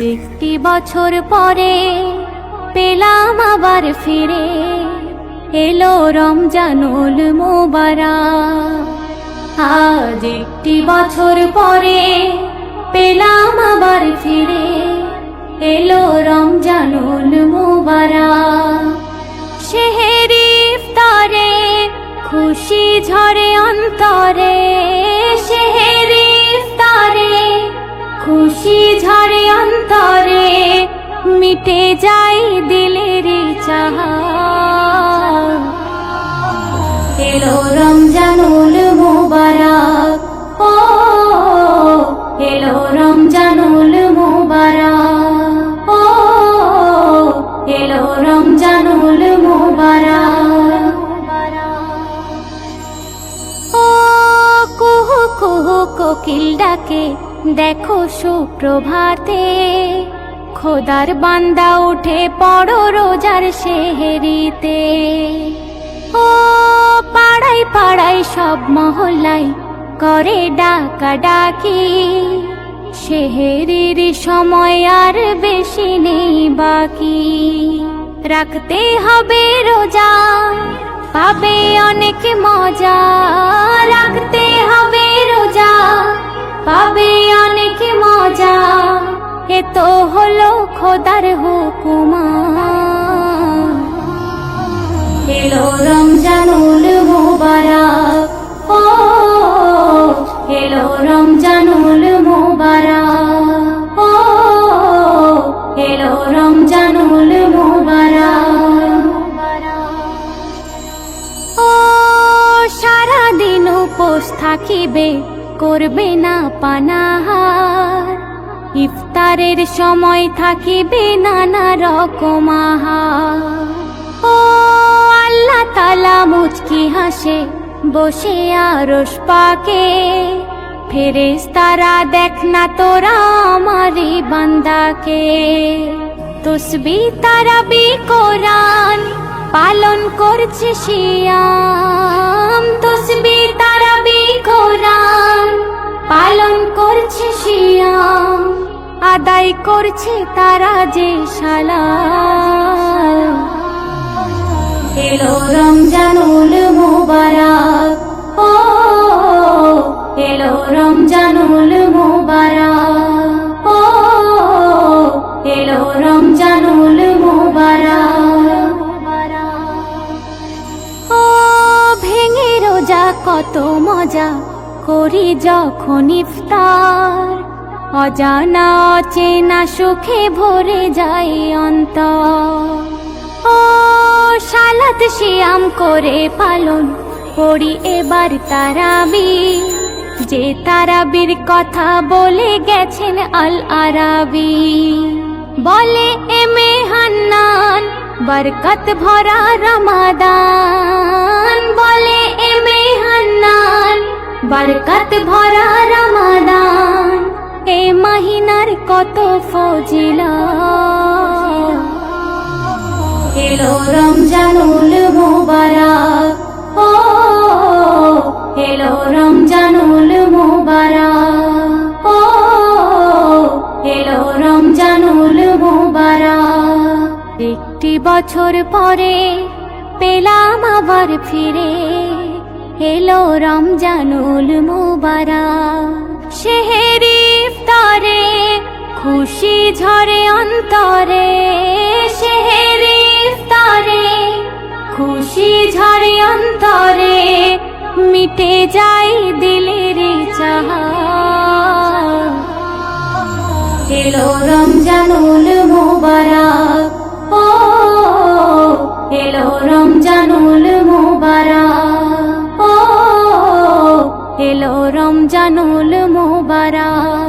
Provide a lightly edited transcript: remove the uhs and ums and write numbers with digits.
একটি বছর পরে পেলাম আবার ফিরে, এলো রমজানুল মুবারক। আজ একটি বছর পরে পেলাম আবার ফিরে, এলো রমজানুল মুবারক। সেহেরি ইফতারে খুশি ঝরে অন্তরে, সেহেরি ইফতারে খুশি ঝরে অন্তরে, মিটে যায় দিলের চাহা। এলো রমজানুল মুবারক, ও এলো রমজানুল মুবারক, ও এলো রমজানুল মুবারক। ও কুহু কুহু কোকিল ডাকে, দেখো সুপ্রভাতে, খোদার বান্দা উঠে পড়ো রোজার সেহেরিতে। ও পাড়ায় পাড়ায় সব মহল্লায় করে ডাকা ডাকি, সেহেরির সময় আর বেশি নেই বাকি। রাখতে হবে রোজা, পাবে অনেক মজা, রাখতে হবে রোজা, পাবে অনেক মজা, এ তো হলো খোদার হুকুমা। এলো রমজানুল মুবারক, ও এলো রমজানুল মুবারক, ও এলো রমজানুল মুবারক। ও সারাদিন উপোস থাকিবে, করবে না পানাহার, ইফতারের সময় থাকিবে নানা রকম আহার। ও আল্লাহ তাআলা মুচকি হাসে বসে আরশ পাকে, ফেরেশতারা দেখ না তোরা আমারি বান্দাকে। তসবিহ তারাবি কোরআন পালন করছে সিয়াম, তসবিহ তারাবি কোরআন পালন করছে সিয়াম, আদায় করছে তারা যে সালাম। এলো রমজানুল মুবারক, ও এলো রমজানুল মুবারক, ও এলো রমজানুল মুবারক। ও ভেঙে রোজা কত মজা করি যখন ইফতার, অজানা অচেনা সুখে ভরে যায় অন্তর। ও সালাত সিয়াম করে পালন করি এবার তারাবি, যে তারাবির কথা বলে গেছেন আল আরাবি। বলে এমে হান্নান বরকত ভরা রমাদান, বলে এমে হান্নান বরকত ভরা রমাদান, এ মহিনার কত ফজিলত। এলো রমজানুল মুবারক, ও এলো রমজানুল মুবারক, ও এলো রমজানুল মুবারক। একটি বছর পরে পেলাম আবার ফিরে, এলো রমজানুল মুবারক। সেহেরি ইফতারে খুশি ঝরে অন্তরে, সেহেরি ইফতারে খুশি ঝরে অন্তরে, মিটে যায় দিলের চাহা। এলো রমজানুল মুবারক, ও এলো রমজানুল মুবারক, ও এলো রমজানুল মুবারক।